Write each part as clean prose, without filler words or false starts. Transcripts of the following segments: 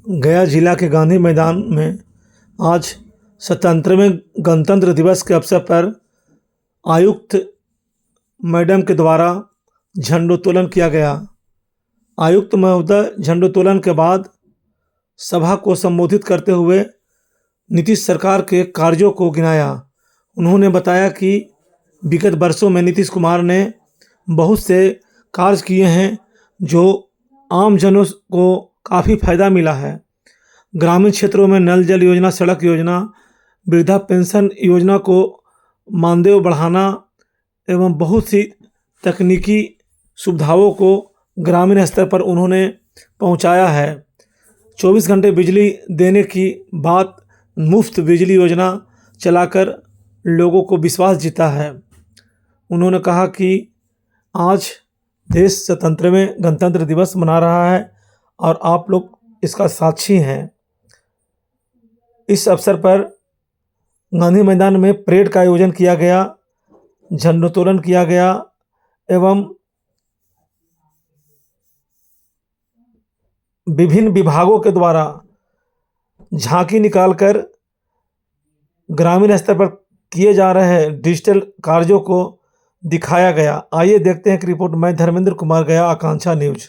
गया जिला के गांधी मैदान में आज 77वें गणतंत्र दिवस के अवसर पर आयुक्त मैडम के द्वारा झंडोत्तोलन किया गया। आयुक्त महोदय झंडोत्तोलन के बाद सभा को संबोधित करते हुए नीतीश सरकार के कार्यों को गिनाया। उन्होंने बताया कि विगत वर्षों में नीतीश कुमार ने बहुत से कार्य किए हैं जो आम जनों को काफ़ी फायदा मिला है। ग्रामीण क्षेत्रों में नल जल योजना, सड़क योजना, वृद्धा पेंशन योजना को मानदेय बढ़ाना एवं बहुत सी तकनीकी सुविधाओं को ग्रामीण स्तर पर उन्होंने पहुंचाया है। 24 घंटे बिजली देने की बात, मुफ्त बिजली योजना चलाकर लोगों को विश्वास जीता है। उन्होंने कहा कि आज देश 77वें गणतंत्र दिवस मना रहा है और आप लोग इसका साक्षी हैं। इस अवसर पर गांधी मैदान में परेड का आयोजन किया गया, झंडोत्तोलन किया गया एवं विभिन्न विभागों के द्वारा झांकी निकालकर ग्रामीण स्तर पर किए जा रहे डिजिटल कार्यों को दिखाया गया। आइए देखते हैं कि रिपोर्ट। मैं धर्मेंद्र कुमार, गया, आकांक्षा न्यूज।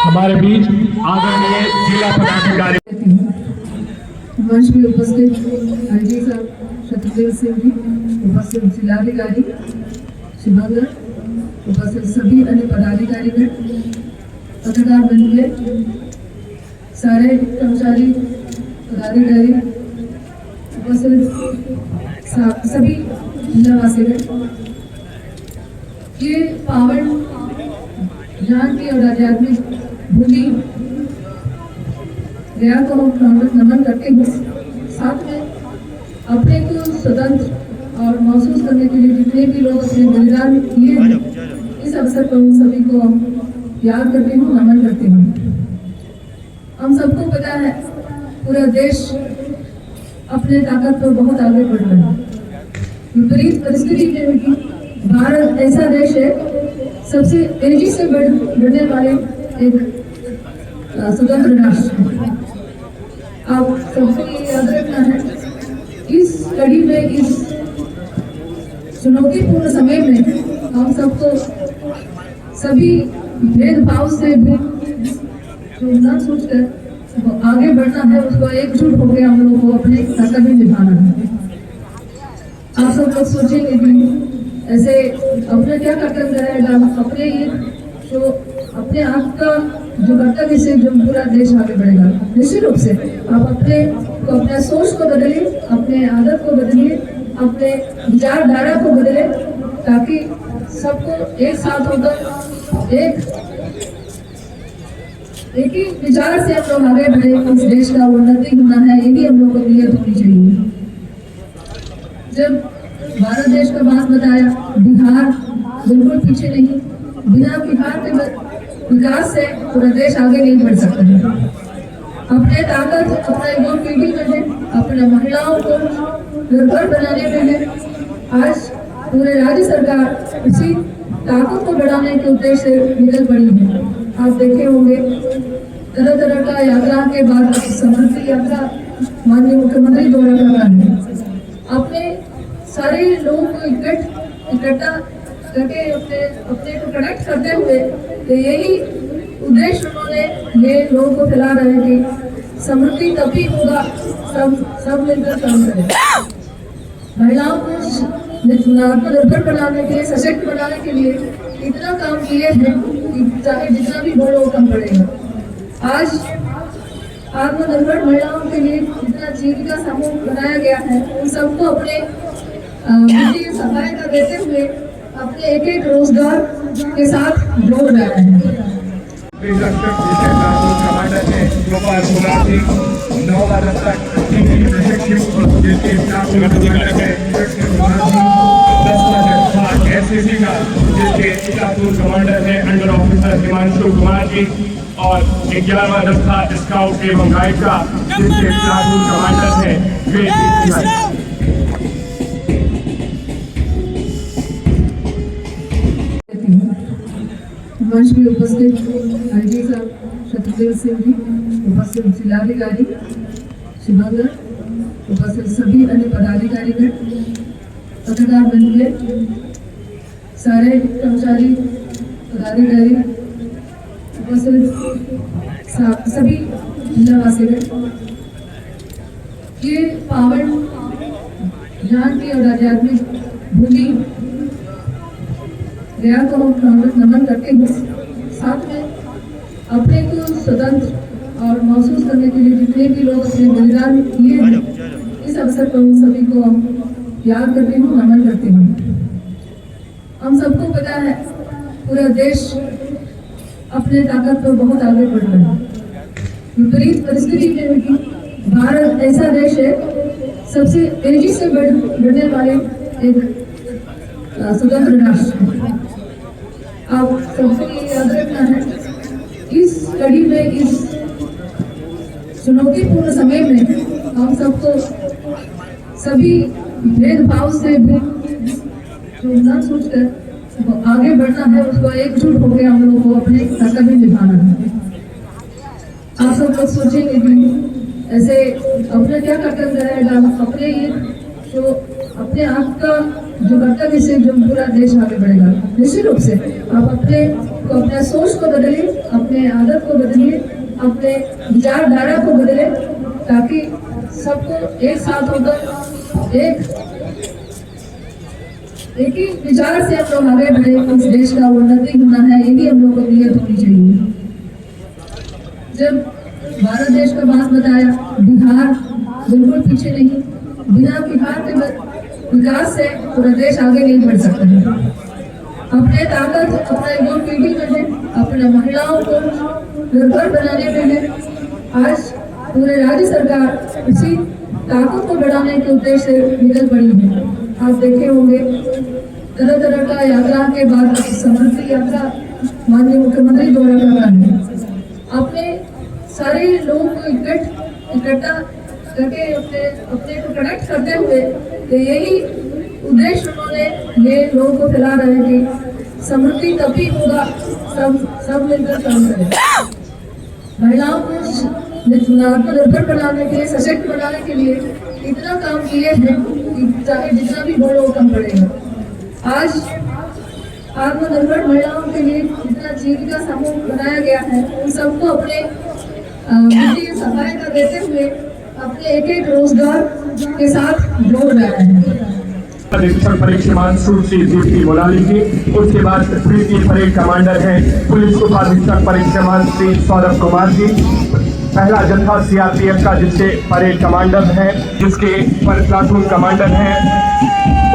हमारे बीच आदरणीय जिला पदाधिकारी मंच में उपस्थित आईजी साहब शत्रुदेव सिंह जी, उपस्थित जिलाधिकारी शिवंगर, उपस्थित सभी अन्य पदाधिकारीगण, पत्रकार बंधुए, सारे कर्मचारी पदाधिकारी, उपस्थित सभी जिलावासीगण, ये पावन ज्ञान की और आध्यात्मिक भूमि गया को हम नमन करते हैं। साथ में अपने को स्वतंत्र और महसूस करने के लिए जितने भी लोग अपने बलिदान किए हैं, इस अवसर पर उन सभी को हम याद करते हैं, नमन करते हैं। हम सबको पता है पूरा देश अपने ताकत पर बहुत आगे बढ़ रहा है। विपरीत परिस्थिति में भी भारत ऐसा देश है, सबसे तेजी से बढ़ने वाले एक स्वतंत्र राष्ट्र। आप सबको ये याद रखना है, इस कड़ी में, इस चुनौतीपूर्ण समय में हम सबको सभी भेदभाव से भी जो न सोचकर आगे बढ़ना है, उसको एकजुट होकर हम लोग को अपने कर्तव्य निभाना है। आप सब लोग सोचेंगे कि ऐसे अपना क्या कर्तव्य रहेगा, अपने ये जो अपने आप का जो कर्तव्य से जो पूरा देश आगे बढ़ेगा। निश्चित रूप से आप अपने सोच को बदलिए, अपने आदत को बदलिए, अपने विचारधारा को बदले, ताकि सबको एक साथ होकर एक ही विचार से हम लोग आगे बढ़े। इस देश का उन्नति होना है, यही हम लोग को नियत होनी चाहिए। जब भारत देश का बात बताया, बिहार बिल्कुल पीछे नहीं। बिना बिहार के विकास से पूरा देश आगे नहीं बढ़ सकता है। अपने ताकत अपना युवा पीढ़ी में है, अपने महिलाओं को निर्भर बनाने में है। आज पूरे राज्य सरकार इसी ताकत को बढ़ाने के उद्देश्य से निकल पड़ी है। आप देखे होंगे तरह तरह का यात्रा के बाद समृद्धि यात्रा माननीय मुख्यमंत्री द्वारा करना है। अपने सारे लोगों को इकट्ठा करके अपने को कनेक्ट करते हुए तो यही उद्देश्य उन्होंने ये लोगों को फैला रहे कि समृद्धि तभी होगा सब मिलकर काम करें। महिलाओं को आत्मनिर्भर बनाने के लिए, सशक्त बनाने के लिए इतना काम किए हैं कि चाहे जितना भी बोलो वो कम पड़ेगा। आज आत्मनिर्भर महिलाओं के लिए जितना जीविका समूह बनाया गया है उन सबको अपने वित्तीय सहायता देते हुए अपने एक रोजगार के साथ जोड़ रहे हैं। कमांडर है गोपाल कुमार जी 9 बार तक एसएससी का जिसके प्लाटून कमांडर है अंडर ऑफिसर हिमांशु कुमार जी और 11वां दस्ता स्काउट एवं गाइड का जिसके प्लाटून कमांडर है मंच में उपस्थित आईजी साहब शत्रुदेव सिंह जी, उपस्थित जिलाधिकारी शिवंगर, उपस्थित सभी अन्य पदाधिकारीगण, पत्रकार बंधुए, सारे कर्मचारी पदाधिकारी, उपस्थित सभी जिलावासीगण, ये पावन ज्ञान की और आध्यात्मिक भूमि गया को नमन करते हुए साथ में अपने को स्वतंत्र और महसूस करने के लिए जितने भी लोग अपने बलिदान किए हैं इस अवसर पर उन सभी को याद करती हूँ, नमन करती हूँ। हम सबको पता है पूरा देश अपने ताकत पर बहुत आगे बढ़ रहा है। विपरीत परिस्थिति में भी भारत ऐसा देश है सबसे तेजी से बढ़ने वाले एक स्वतंत्र राष्ट्र। आप सबको ये याद रखना है इस कड़ी में, इस चुनौतीपूर्ण समय में हम सबको सभी भेदभाव से भी जो न सोचकर आगे बढ़ना है उसको एकजुट होकर हम लोगों को अपने कर्तव्य निभाना है। आप सब लोग सोचेंगे कि ऐसे अपने क्या कर्तव्य रहेगा, अपने ये जो अपने आप का जो कर्तव्य से जो पूरा देश आगे बढ़ेगा। निश्चित रूप से आप अपने सोच को बदलिए, अपने आदत को बदलिए, अपने विचारधारा को बदले ताकि सबको एक साथ होकर एक ही विचार से हम लोग आगे बढ़े। इस देश का उन्नति होना है, यही हम लोग को नियत होनी चाहिए। जब भारत देश का बात बताया, बिहार बिल्कुल पीछे नहीं। बिना बिहार के विकास से पूरा देश आगे नहीं बढ़ सकता है। अपने ताकत अपना युवा पीढ़ी में है, अपने महिलाओं को निर्भर बनाने में है। आज पूरे राज्य सरकार इसी ताकत को बढ़ाने के उद्देश्य से निकल पड़ी है। आप देखे होंगे तरह तरह का यात्रा के बाद समृद्धि यात्रा माननीय मुख्यमंत्री द्वारा करना है। अपने सारे लोगों को इकट्ठा करके अपने को कनेक्ट करते हुए तो यही उद्देश्य उन्होंने ये लोगों को फैला रहे कि समृद्धि तभी होगा सब मिलकर काम करें। महिलाओं को आत्मनिर्भर बनाने के लिए, सशक्त बनाने के लिए इतना काम किए हैं कि चाहे जितना भी बोलो कम पड़ेगा। आज आत्मनिर्भर महिलाओं के लिए जितना जीविका समूह बनाया गया है उन सबको अपने वित्तीय सहायता देते हुए अपने एक रोजगार के साथ जोड़ रहे हैं। अधीक्षक परीक्षमान श्री दीप्ति मोलाली जी, उसके बाद प्रीति परेड कमांडर हैं पुलिस उपाधीक्षक परीक्षमान श्री सौरभ कुमार जी। पहला जत्था सीआरपीएफ का जिसके परेड कमांडर हैं, जिसके प्लाटून कमांडर हैं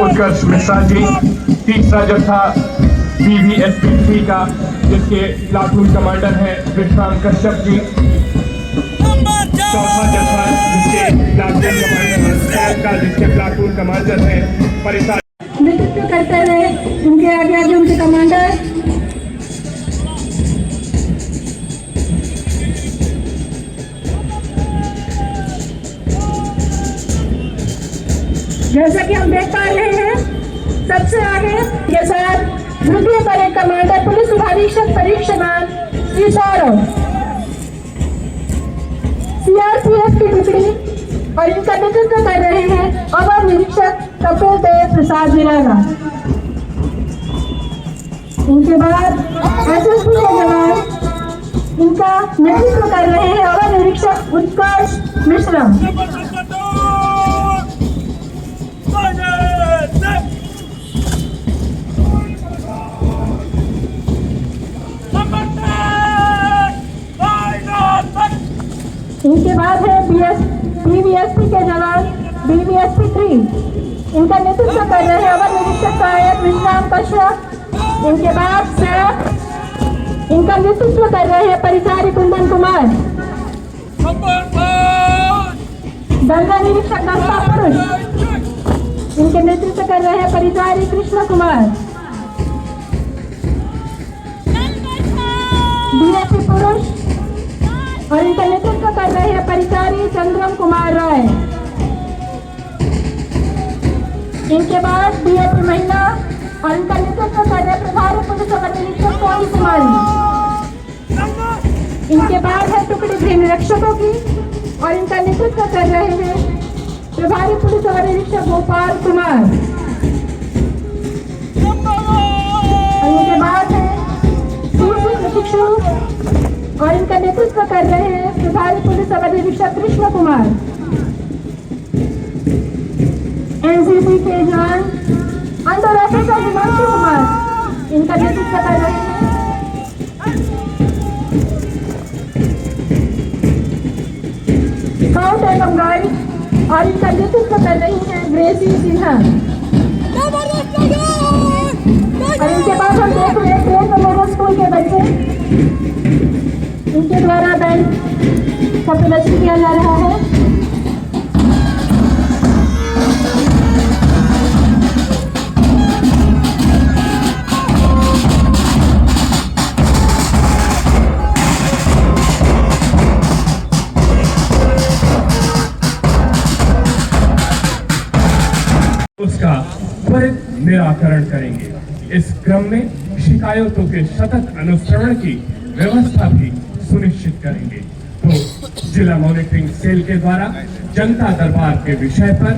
उत्कर्ष मिश्रा जी। तीसरा जत्था PVSP का जिसके प्लाटून कमांडर हैं विश्राम कश्यप जी। चौथा जत्था जिसके प्लाटून कमांडर हैं परिसार नेतृत्व करते रहे। उनके आगे उनके कमांडर जैसा कि हम देख पा रहे हैं सबसे आगे के साथ द्वितीय परेड कमांडर पुलिस उपाधीक्षक परीक्षमान श्री सौरभ, CRPF की टुकड़ी और इनका नेतृत्व कर रहे हैं अवर निरीक्षक कपिल देव प्रसाद निराला। इनके बाद एसएसबी के जवान इनका नेतृत्व कर रहे हैं अवर निरीक्षक उत्कर्ष मिश्रा। इनके बाद है बीवीएसपी के जवान बीवीएसपी 3। इनका नेतृत्व कर रहे हैं अवर निरीक्षक सहायक विश्राम कश्यप। इनके बाद सैफ इनका नेतृत्व कर रहे हैं परिचारी कुंदन कुमार। दंगा निरीक्षक दस्ता पुरुष इनके नेतृत्व कर रहे हैं परिचारी कृष्ण कुमार। डीएसपी पुरुष और इनका नेतृत्व कर रहे हैं परिचारी चंद्रम कुमार राय। इनके बाद डीएसपी महिला और इनका नेतृत्व कर रहे हैं प्रभारी पुलिस अवर निरीक्षक पौनी कुमारी। इनके बाद है टुकड़ी गृह निरीक्षकों की और इनका नेतृत्व कर रहे हैं प्रभारी पुलिस अवर निरीक्षक गोपाल कुमार। और इनके बाद है सूचना प्रशिक्षु और इनका नेतृत्व कर रहे हैं प्रभारी पुलिस अवर निरीक्षक कृष्ण कुमार। एनसीसी के जवान अंडर ऑफिसर हिमांशु कुमार इनका नेतृत्व कर रहे हैं। स्काउट एवं गाइड और इनका नेतृत्व कर रही है ग्रेसी सिन्हा। और इनके बाद हम देख रहे हैं प्लेन मेमोरियल स्कूल के बच्चे, इनके द्वारा बैंड का प्रदर्शन किया जा रहा है। उसका त्वरित निराकरण करेंगे। इस क्रम में शिकायतों के सतत अनुसरण की व्यवस्था भी सुनिश्चित करेंगे। तो जिला मॉनिटरिंग सेल के द्वारा जनता दरबार के विषय पर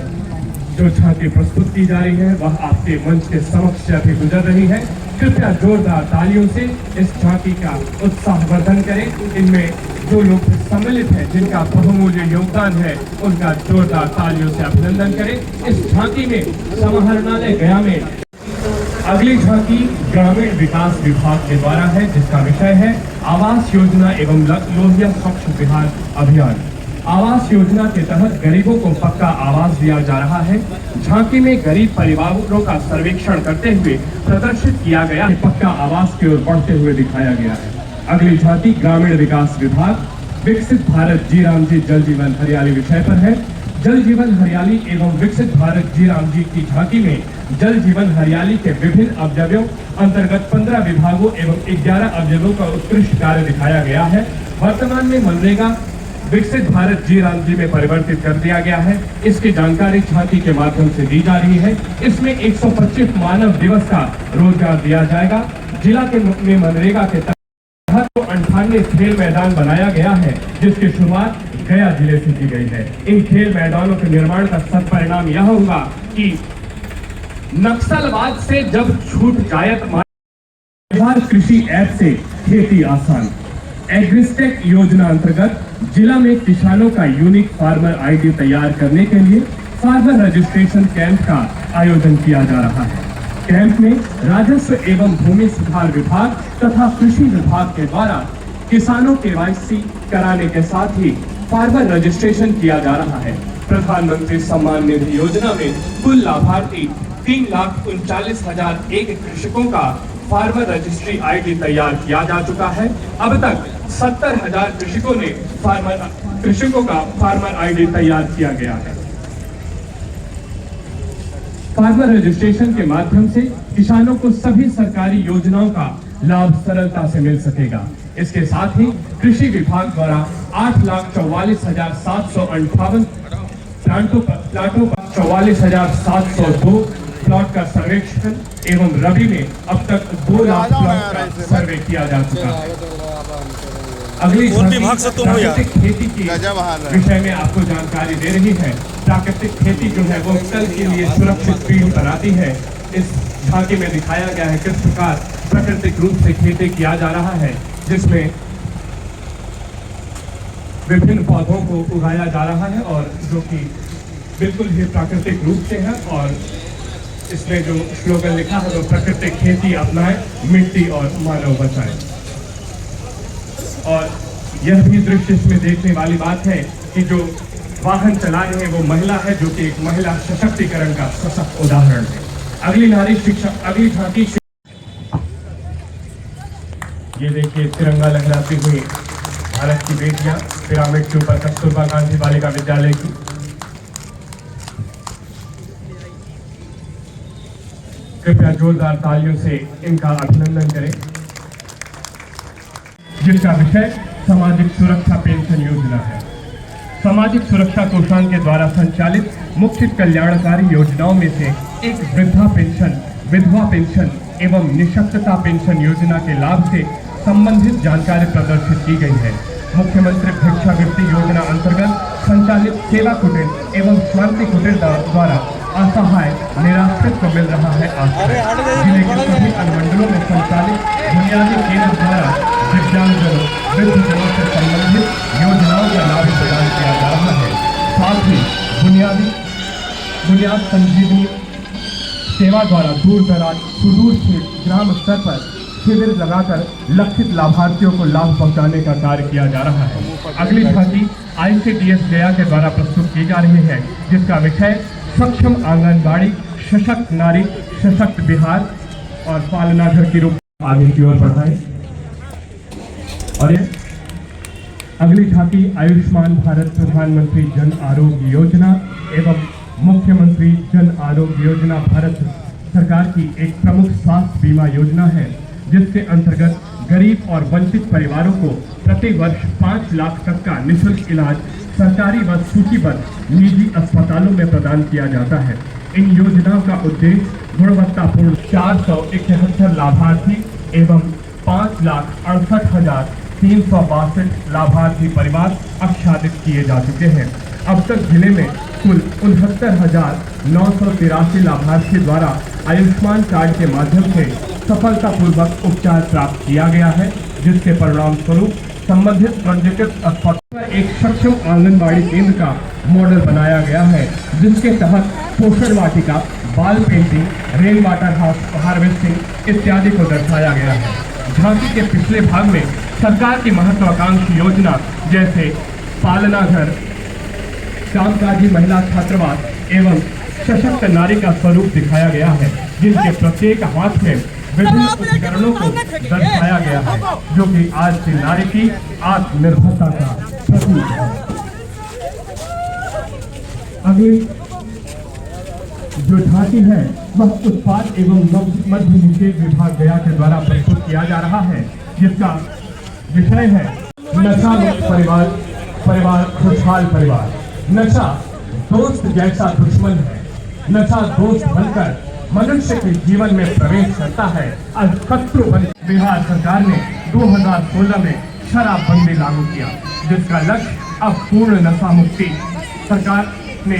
जो झांकी प्रस्तुत की जा रही है वह आपके मंच के समक्ष से अभी गुजर रही है। कृपया जोरदार तालियों से इस झांकी का उत्साहवर्धन करें। इनमें जो लोग सम्मिलित हैं जिनका बहुमूल्य योगदान है उनका जोरदार तालियों से अभिनंदन करें। इस झांकी में समाहरणालय गया में अगली झांकी ग्रामीण विकास विभाग के द्वारा है, जिसका विषय है आवास योजना एवं लोहिया स्वच्छ बिहार अभियान। आवास योजना के तहत गरीबों को पक्का आवास दिया जा रहा है। झांकी में गरीब परिवारों का सर्वेक्षण करते हुए प्रदर्शित किया गया पक्का आवास की ओर बढ़ते हुए दिखाया गया है। अगली झांकी ग्रामीण विकास विभाग विकसित भारत जी राम जी जल जीवन हरियाली विषय पर है। जल जीवन हरियाली एवं विकसित भारत जी राम जी की झांकी में जल जीवन हरियाली के विभिन्न अवयवों अंतर्गत 15 विभागों एवं 11 अवयवों का उत्कृष्ट कार्य दिखाया गया है। वर्तमान में मनरेगा विकसित भारत जी राम जी में परिवर्तित कर दिया गया है। इसकी जानकारी झांकी के माध्यम से दी जा रही है। इसमें 125 मानव दिवस का रोजगार दिया जाएगा। जिला के में मनरेगा के तहत 98 खेल मैदान बनाया गया है, जिसकी शुरुआत गया जिले से की गई है। इन खेल मैदानों के निर्माण का सत्परिणाम यह होगा कि नक्सलवाद से जब छूट जाए बिहार कृषि ऐप से खेती आसान। एग्रिस्टेक योजना अंतर्गत जिला में किसानों का यूनिक फार्मर आईडी तैयार करने के लिए फार्मर रजिस्ट्रेशन कैंप का आयोजन किया जा रहा है। कैंप में राजस्व एवं भूमि सुधार विभाग तथा कृषि विभाग के द्वारा किसानों के KYC कराने के साथ ही फार्मर रजिस्ट्रेशन किया जा रहा है। प्रधानमंत्री सम्मान निधि योजना में कुल लाभार्थी 3,39,001 कृषकों का फार्मर रजिस्ट्री आईडी तैयार किया जा चुका है। अब तक 70,000 कृषकों का फार्मर आईडी तैयार किया गया है। फार्मर रजिस्ट्रेशन के माध्यम से किसानों को सभी सरकारी योजनाओं का लाभ सरलता से मिल सकेगा। इसके साथ ही कृषि विभाग द्वारा 8,44,758 प्लाटों पर 44,702 प्लॉट का सर्वेक्षण एवं रबी में अब तक 2 लाख प्लॉट का सर्वे किया जा चुका है। अगली कौन विभाग से तुम हो यार? प्राकृतिक खेती की विषय में आपको जानकारी दे रही है। प्राकृतिक खेती जो है वो कल के लिए सुरक्षित पीढ़ी बनाती है। इस झांकी में दिखाया गया है किस प्रकार प्राकृतिक रूप से खेती किया जा रहा है, जिसमें विभिन्न पौधों को उगाया जा रहा है और जो कि बिल्कुल ही प्राकृतिक रूप से है। और इसमें जो स्लोगन लिखा है वो प्राकृतिक खेती अपनाएं, मिट्टी और मानव बचाएं। और यह भी दृश्य इसमें देखने वाली बात है कि जो वाहन चला रहे हैं वो महिला है, जो कि एक महिला सशक्तिकरण का सशक्त उदाहरण है। अगली नारी शिक्षा, अगली झांकी ये देखिए तिरंगा लहराती हुई भारत की बेटियां पिरामिड के ऊपर कस्तूरबा गांधी बालिका विद्यालय की। कृपया जोरदार तालियों से इनका अभिनंदन करें। जिसका विषय सामाजिक सुरक्षा पेंशन योजना है। सामाजिक सुरक्षा कोषांग के द्वारा संचालित मुख्य कल्याणकारी योजनाओं में से एक वृद्धा पेंशन, विधवा पेंशन एवं निःशक्तता पेंशन योजना के लाभ से संबंधित जानकारी प्रदर्शित की गई है। मुख्यमंत्री भिक्षावृत्ति योजना अंतर्गत संचालित सेवा कुटीर एवं शांति कुटीर द्वारा असहाय निराश्रित को मिल रहा है आश्रय। जिले के सभी अनुमंडलों में संचालित बुनियादी केंद्र द्वारा दिव्यांगजनों, वृद्धजनों से संबंधित योजनाओं का लाभ प्रदान किया जा रहा है। साथ ही बुनियाद संजीवनी सेवा द्वारा दूर दराज सुदूर क्षेत्र ग्राम स्तर पर शिविर लगाकर लक्षित लाभार्थियों को लाभ पहुंचाने का कार्य किया जा रहा है। अगली झांकी ICDS गया के द्वारा प्रस्तुत की जा रही है, जिसका विषय सक्षम आंगनबाड़ी, सशक्त नारी, सशक्त बिहार और पालना घर की रूप आगे की ओर बढ़ाएं। और ये अगली झांकी आयुष्मान भारत प्रधानमंत्री जन आरोग्य योजना एवं मुख्यमंत्री जन आरोग्य योजना भारत सरकार की एक प्रमुख स्वास्थ्य बीमा योजना है, जिसके अंतर्गत गरीब और वंचित परिवारों को प्रति वर्ष 5 लाख तक का निःशुल्क इलाज सरकारी व सूचीबद्ध निजी अस्पतालों में प्रदान किया जाता है। इन योजनाओं का उद्देश्य गुणवत्तापूर्ण 471 लाभार्थी एवं 5,68,362 लाभार्थी परिवार आच्छादित किए जा चुके हैं। अब तक जिले में कुल 69,983 लाभार्थी द्वारा आयुष्मान कार्ड के माध्यम से सफलतापूर्वक उपचार प्राप्त किया गया है, जिसके परिणाम स्वरूप संबंधित पंजीकृत अस्पताल पर एक सक्षम आंगनबाड़ी केंद्र का मॉडल बनाया गया है, जिसके तहत पोषण वाटिका, बाल पेंटिंग, रेन वाटर हार्वेस्टिंग इत्यादि को दर्शाया गया है। झांकी के पिछले भाग में सरकार की महत्वाकांक्षी योजना जैसे पालना घर, कामकाजी महिला छात्रावास एवं सशक्त नारी का स्वरूप दिखाया गया है, जिनके प्रत्येक हाथ में विभिन्न उपकरणों को दर्शाया गया है, जो कि आज की नारी की आत्मनिर्भरता का प्रतीक है। अगली जो झांकी है वह उत्पाद एवं मध्य निषेध विभाग गया के द्वारा प्रस्तुत किया जा रहा है, जिसका विषय है नशा मुक्त परिवार, परिवार खुशहाल परिवार। नशा दोस्त जैसा दुश्मन है। नशा दोस्त बनकर मनुष्य के जीवन में प्रवेश करता है और शत्रु बन। बिहार सरकार ने 2016 में शराबबंदी लागू किया, जिसका लक्ष्य अब पूर्ण नशा मुक्ति सरकार ने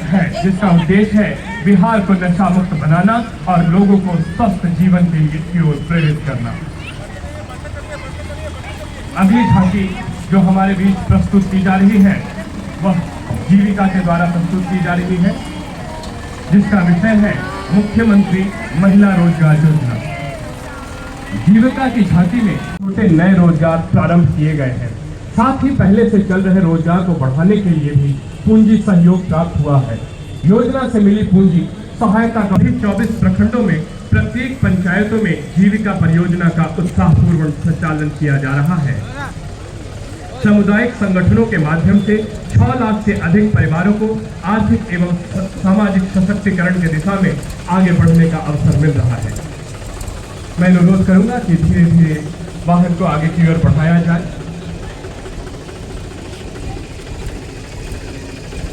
है, जिसका उद्देश्य है बिहार को नशा मुक्त बनाना और लोगों को स्वस्थ जीवन की ओर प्रेरित करना। अगली झांकी जो हमारे बीच प्रस्तुत की जा रही है वह जीविका के द्वारा प्रस्तुत की जा रही है, जिसका विषय है मुख्यमंत्री महिला रोजगार योजना। जीविका की झांकी में छोटे नए रोजगार प्रारंभ किए गए हैं। साथ ही पहले से चल रहे रोजगार को बढ़ाने के लिए भी पूंजी सहयोग प्राप्त हुआ है। योजना से मिली पूंजी सहायता का भी 24 प्रखंडों में प्रत्येक पंचायतों में जीविका परियोजना का उत्साहपूर्वक संचालन किया जा रहा है। सामुदायिक संगठनों के माध्यम से 6 लाख से अधिक परिवारों को आर्थिक एवं सामाजिक सशक्तिकरण की दिशा में आगे बढ़ने का अवसर मिल रहा है। मैं अनुरोध करूंगा कि धीरे धीरे वाहन को आगे की ओर बढ़ाया जाए।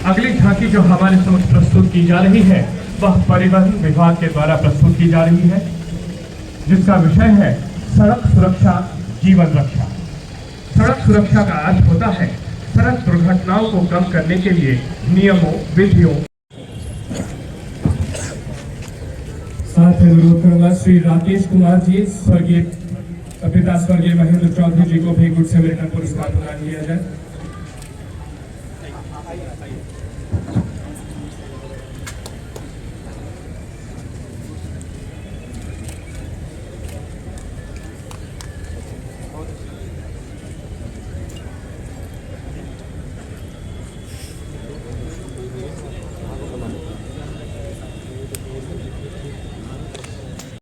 अगली झांकी जो हमारे समक्ष प्रस्तुत की जा रही है वह परिवहन विभाग के द्वारा प्रस्तुत की जा रही है, जिसका विषय है सड़क सुरक्षा जीवन रक्षा। सड़क सुरक्षा का अर्थ होता है सड़क दुर्घटनाओं को कम करने के लिए नियमों, विधियों। साथ ही अनुरोध करूंगा श्री राकेश कुमार जी, स्वर्गीय पिता स्वर्गीय महेंद्र चौधरी जी को भी गुड सैमरिटन पुरस्कार प्रदान किया जाए।